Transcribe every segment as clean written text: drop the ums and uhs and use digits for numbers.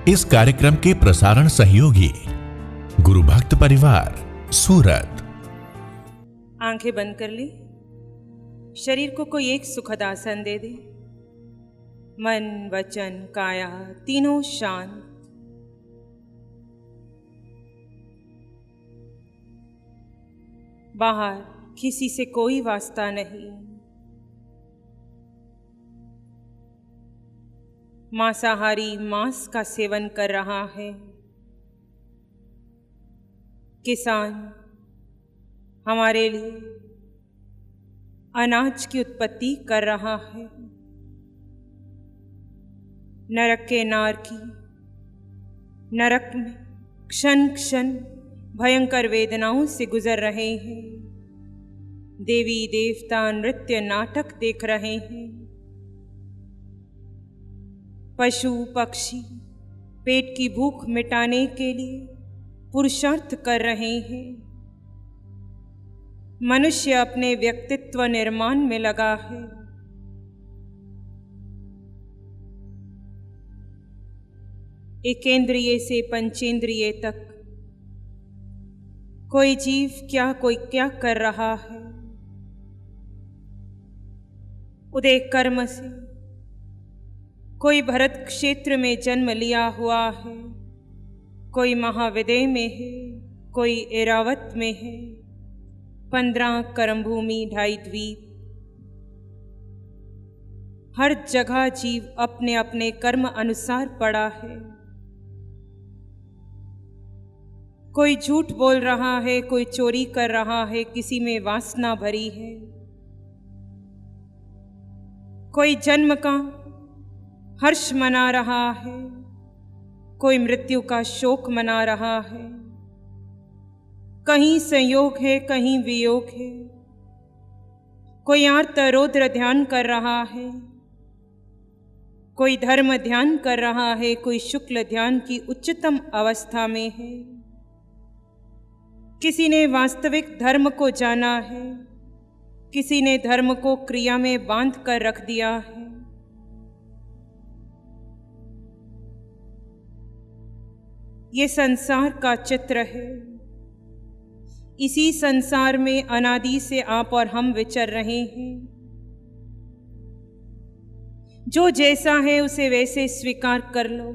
इस कार्यक्रम के प्रसारण सहयोगी गुरु भक्त परिवार सूरत। आंखें बंद कर ली। शरीर को कोई एक सुखद आसन दे दे। मन वचन काया तीनों शांत। बाहर किसी से कोई वास्ता नहीं। मांसाहारी मांस का सेवन कर रहा है। किसान हमारे लिए अनाज की उत्पत्ति कर रहा है। नरक के नारकी नरक में क्षण क्षण भयंकर वेदनाओं से गुजर रहे हैं। देवी देवता नृत्य नाटक देख रहे हैं। पशु पक्षी पेट की भूख मिटाने के लिए पुरुषार्थ कर रहे हैं। मनुष्य अपने व्यक्तित्व निर्माण में लगा है। एकेंद्रिय से पंचेंद्रिय तक कोई जीव कोई क्या कर रहा है। उदय कर्म से कोई भरत क्षेत्र में जन्म लिया हुआ है। कोई महाविदय में है, कोई एरावत में है। 15 कर्म भूमि 2.5 द्वीप। हर जगह जीव अपने अपने कर्म अनुसार पड़ा है। कोई झूठ बोल रहा है, कोई चोरी कर रहा है, किसी में वासना भरी है। कोई जन्म का हर्ष मना रहा है, कोई मृत्यु का शोक मना रहा है। कहीं संयोग है, कहीं वियोग है। कोई आर्तरौद्र ध्यान कर रहा है, कोई धर्म ध्यान कर रहा है, कोई शुक्ल ध्यान की उच्चतम अवस्था में है। किसी ने वास्तविक धर्म को जाना है, किसी ने धर्म को क्रिया में बांध कर रख दिया है। ये संसार का चित्र है। इसी संसार में अनादि से आप और हम विचर रहे हैं। जो जैसा है उसे वैसे स्वीकार कर लो।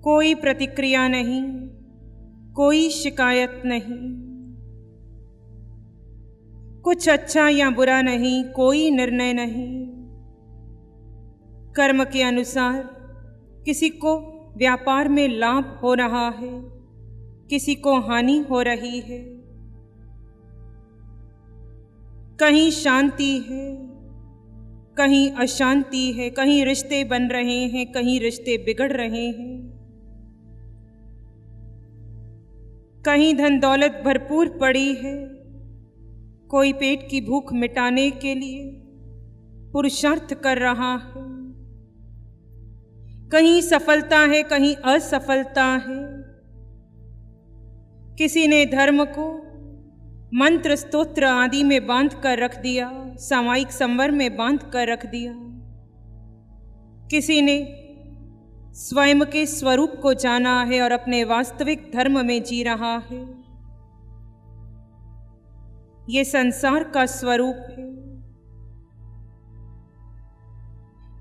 कोई प्रतिक्रिया नहीं, कोई शिकायत नहीं। कुछ अच्छा या बुरा नहीं, कोई निर्णय नहीं। कर्म के अनुसार किसी को व्यापार में लाभ हो रहा है, किसी को हानि हो रही है। कहीं शांति है, कहीं अशांति है। कहीं रिश्ते बन रहे हैं, कहीं रिश्ते बिगड़ रहे हैं। कहीं धन दौलत भरपूर पड़ी है। कोई पेट की भूख मिटाने के लिए पुरुषार्थ कर रहा है। कहीं सफलता है, कहीं असफलता है। किसी ने धर्म को मंत्र स्तोत्र आदि में बांध कर रख दिया, सामायिक संवर में बांध कर रख दिया। किसी ने स्वयं के स्वरूप को जाना है और अपने वास्तविक धर्म में जी रहा है। ये संसार का स्वरूप है।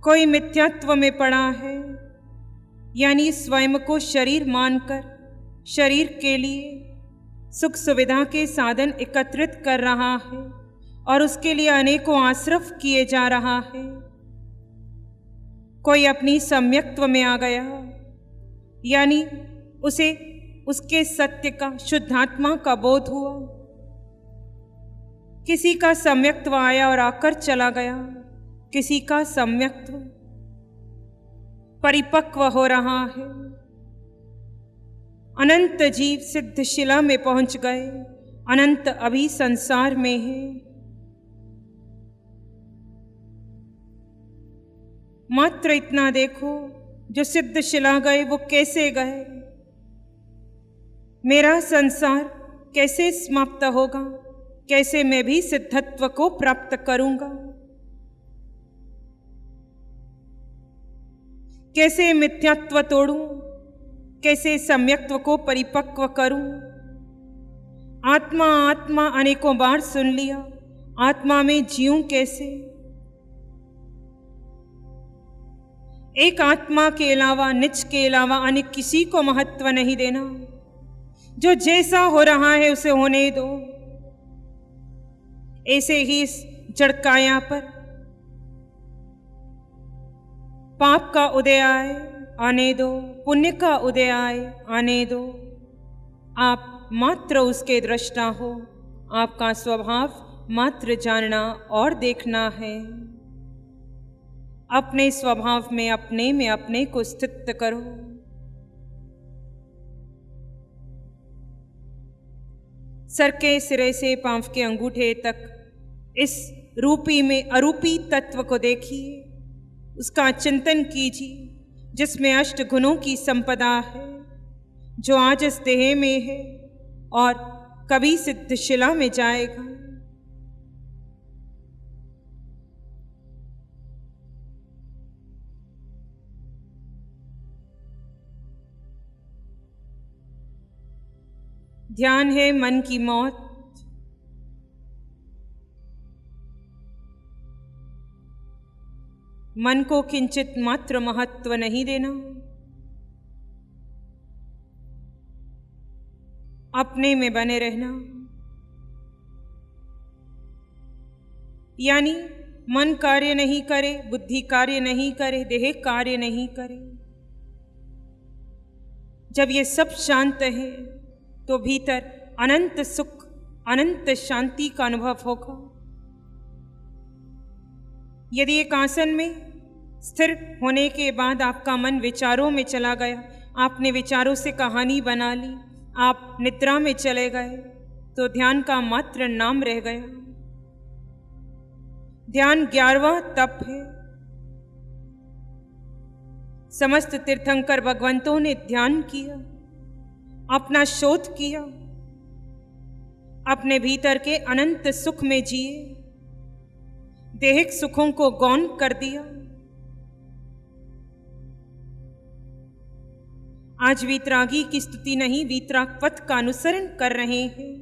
कोई मिथ्यात्व में पड़ा है, यानी स्वयं को शरीर मानकर शरीर के लिए सुख सुविधा के साधन एकत्रित कर रहा है और उसके लिए अनेकों आश्रफ किए जा रहा है। कोई अपनी सम्यक्त्व में आ गया, यानी उसे उसके सत्य का, शुद्धात्मा का बोध हुआ। किसी का सम्यक्त्व आया और आकर चला गया। किसी का सम्यक्त्व परिपक्व हो रहा है। अनंत जीव सिद्ध शिला में पहुंच गए। अनंत अभी संसार में है। मात्र इतना देखो, जो सिद्ध शिला गए वो कैसे गए। मेरा संसार कैसे समाप्त होगा, कैसे मैं भी सिद्धत्व को प्राप्त करूंगा। कैसे मिथ्यात्व तोड़ूं, कैसे सम्यक्त्व को परिपक्व करूं। आत्मा आत्मा अनेकों बार सुन लिया, आत्मा में जीऊं कैसे। एक आत्मा के अलावा, निज के अलावा अन्य किसी को महत्व नहीं देना। जो जैसा हो रहा है उसे होने दो। ऐसे ही इस जड़काया पर पाप का उदय आए, आने दो, पुण्य का उदय आए, आने दो। आप मात्र उसके दृष्टा हो, आपका स्वभाव मात्र जानना और देखना है। अपने स्वभाव में अपने को स्थित करो। सर के सिरे से पांव के अंगूठे तक इस रूपी में अरूपी तत्व को देखिए, उसका चिंतन कीजिए, जिसमें अष्ट गुणों की संपदा है, जो आज इस देह में है और कभी सिद्धशिला में जाएगा। ध्यान है मन की मौत। मन को किंचित मात्र महत्व नहीं देना। अपने में बने रहना, यानी मन कार्य नहीं करे, बुद्धि कार्य नहीं करे, देह कार्य नहीं करे। जब ये सब शांत है तो भीतर अनंत सुख, अनंत शांति का अनुभव होगा। यदि एक आसन में स्थिर होने के बाद आपका मन विचारों में चला गया, आपने विचारों से कहानी बना ली, आप निद्रा में चले गए, तो ध्यान का मात्र नाम रह गया। ध्यान 11वां तप है। समस्त तीर्थंकर भगवंतों ने ध्यान किया, अपना शोध किया, अपने भीतर के अनंत सुख में जिए, देहिक सुखों को गौण कर दिया। आज वीतरागी की स्तुति नहीं, वीतराग पथ का अनुसरण कर रहे हैं।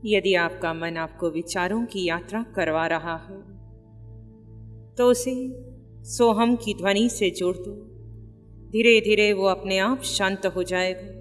यदि आपका मन आपको विचारों की यात्रा करवा रहा है तो उसे सोहम की ध्वनि से जोड़ दो। धीरे धीरे वो अपने आप शांत हो जाएगा।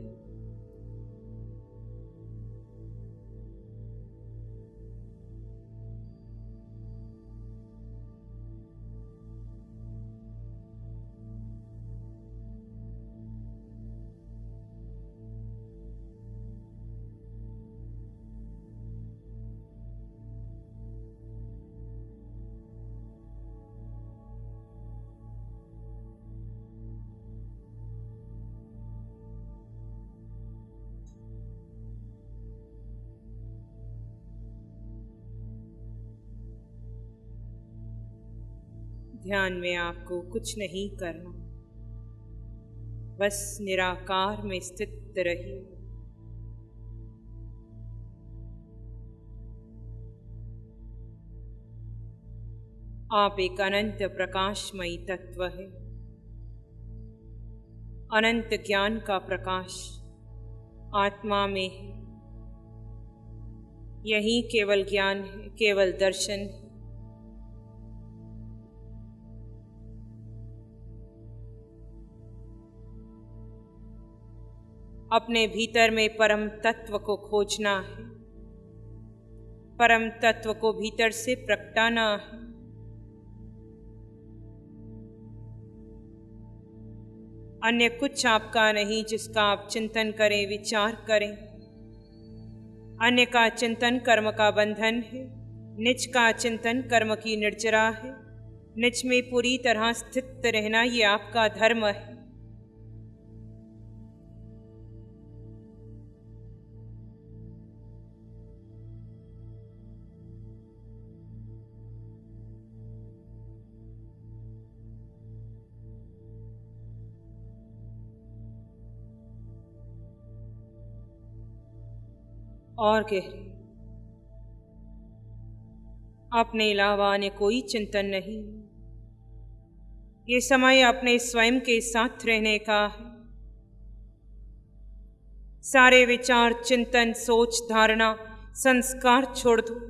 ध्यान में आपको कुछ नहीं करना, बस निराकार में स्थित रहिए। आप एक अनंत प्रकाशमयी तत्व है। अनंत ज्ञान का प्रकाश आत्मा में है। यही केवल ज्ञान है, केवल दर्शन है। अपने भीतर में परम तत्व को खोजना है। परम तत्व को भीतर से प्रगटाना है। अन्य कुछ आपका नहीं जिसका आप चिंतन करें, विचार करें। अन्य का चिंतन कर्म का बंधन है, निज का चिंतन कर्म की निर्जरा है। निज में पूरी तरह स्थित रहना ये आपका धर्म है। और गहरे, अपने अलावा अन्य कोई चिंतन नहीं। ये समय अपने स्वयं के साथ रहने का है। सारे विचार, चिंतन, सोच, धारणा, संस्कार छोड़ दो।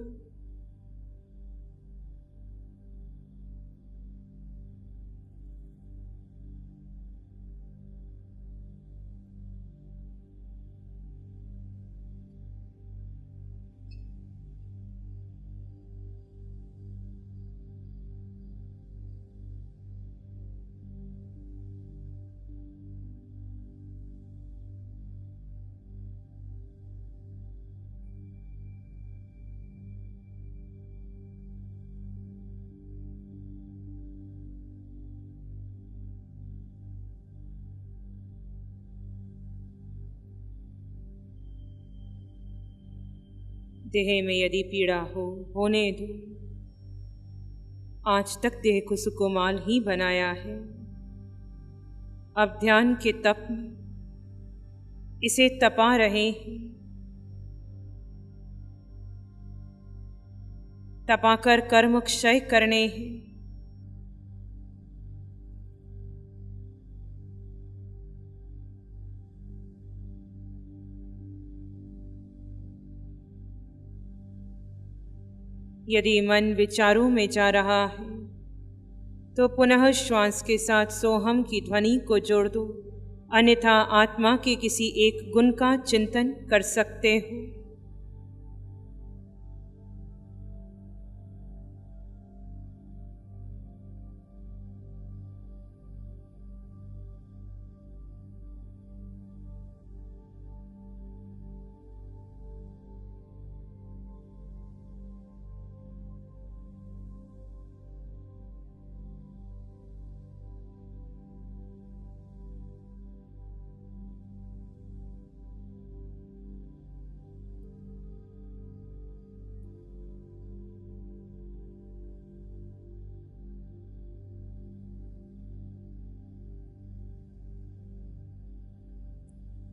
देह में यदि पीड़ा हो, होने दो। आज तक देह को सुकुमाल ही बनाया है। अब ध्यान के तप में इसे तपा रहे हैं। तपाकर कर्म क्षय करने हैं। यदि मन विचारों में जा रहा है तो पुनः श्वास के साथ सोहम की ध्वनि को जोड़ दो, अन्यथा आत्मा के किसी एक गुण का चिंतन कर सकते हो।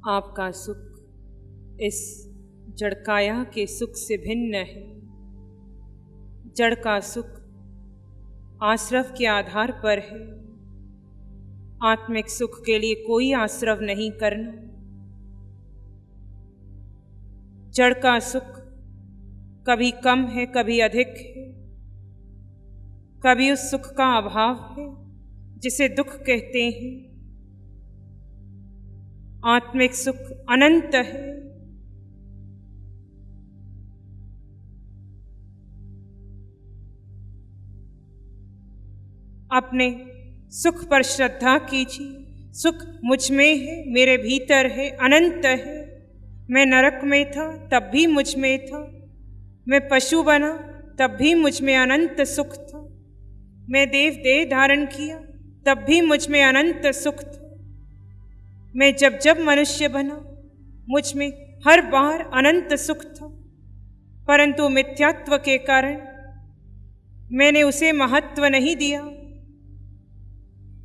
आपका सुख इस जड़काया के सुख से भिन्न है। जड़ का सुख आश्रव के आधार पर है। आत्मिक सुख के लिए कोई आश्रव नहीं करना। जड़ का सुख कभी कम है, कभी अधिक है, कभी उस सुख का अभाव है जिसे दुख कहते हैं। आत्मिक सुख अनंत है। अपने सुख पर श्रद्धा कीजिए। सुख मुझ में है, मेरे भीतर है, अनंत है। मैं नरक में था तब भी मुझ में था। मैं पशु बना तब भी मुझ में अनंत सुख था। मैं देव देह धारण किया तब भी मुझ में अनंत सुख था। मैं जब जब मनुष्य बना मुझ में हर बार अनंत सुख था, परंतु मिथ्यात्व के कारण मैंने उसे महत्व नहीं दिया।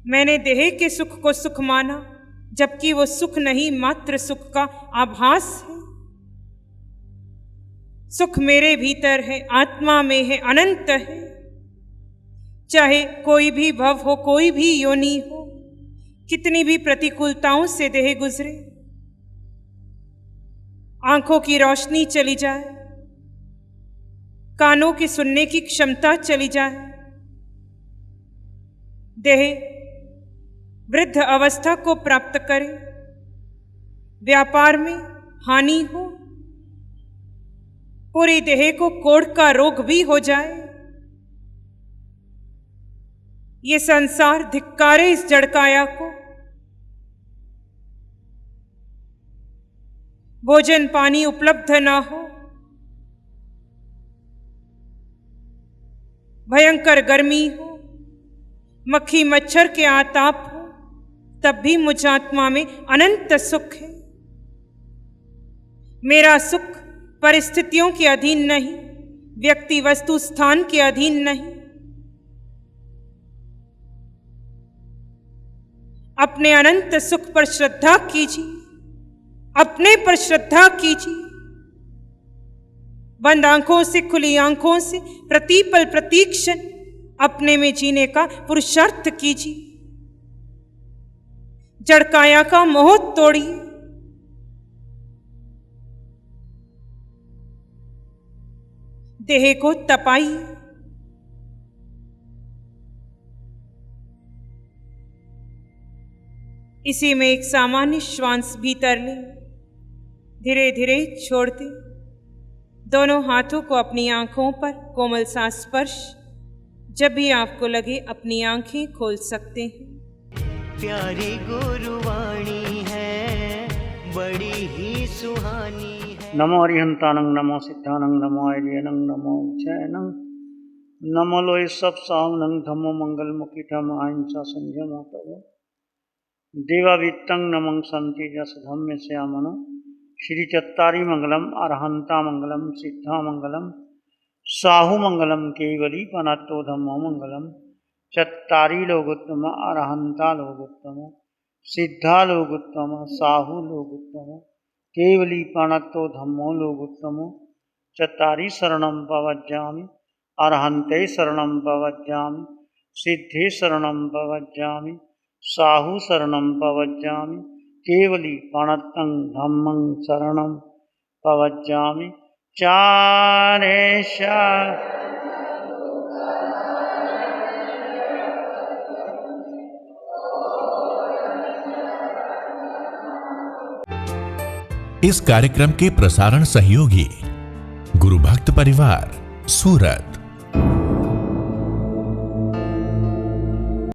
मैंने देह के सुख को सुख माना, जबकि वो सुख नहीं, मात्र सुख का आभास है। सुख मेरे भीतर है, आत्मा में है, अनंत है। चाहे कोई भी भव हो, कोई भी योनि हो, कितनी भी प्रतिकूलताओं से देह गुजरे, आंखों की रोशनी चली जाए, कानों की सुनने की क्षमता चली जाए, देह वृद्ध अवस्था को प्राप्त करे, व्यापार में हानि हो, पूरी देह को कोढ़ का रोग भी हो जाए, ये संसार धिक्कारे इस जड़काया को। भोजन पानी उपलब्ध ना हो, भयंकर गर्मी हो, मक्खी मच्छर के आताप हो, तब भी मुझ आत्मा में अनंत सुख है। मेरा सुख परिस्थितियों के अधीन नहीं, व्यक्ति वस्तु स्थान के अधीन नहीं। अपने अनंत सुख पर श्रद्धा कीजिए, अपने पर श्रद्धा कीजिए। बंद आंखों से खुली आंखों से प्रतिपल प्रतीक्षण अपने में जीने का पुरुषार्थ कीजिए। जड़काया का मोह तोड़िए। देह को तपाइए। इसी में एक सामान्य श्वास भीतर ले, धीरे धीरे छोड़ दे। दोनों हाथों को अपनी आंखों पर कोमल सा स्पर्श। जब भी आपको लगे अपनी आंखें खोल सकते हैं। प्यारी गुरुवाणी है, बड़ी ही सुहानी है। नमो अरिहंतानं नमो सिद्धानं नमो आर्यनं नमो उज्जैनं नमो लोय सब सावनं धम्मो मंगल मुखी धम अहिंसा संयमो तव देवावित्तं नमं संति जस धम्म श्यामनो श्री चत्तारी मंगलम अरहंता मंगलम सिद्धा मंगलम साहु मंगलम केवली पनत्तो धम्मो मंगलम चत्तारी लोगोत्तम अरहंता लोगोत्तम सिद्धा लोगोत्तम साहु लोगोत्तम केवली पनत्तो धम्मो लोगोत्तम चत्तारी शरणं पवज्जामि अरहंते शरणं पवज्जामि सिद्धे शरणं पवज्जामि साहु शरणं पवज्जामि केवली पणत्तं धम्मं शरणं पवज्जामि चारेश। इस कार्यक्रम के प्रसारण सहयोगी गुरु भक्त परिवार, सूरत।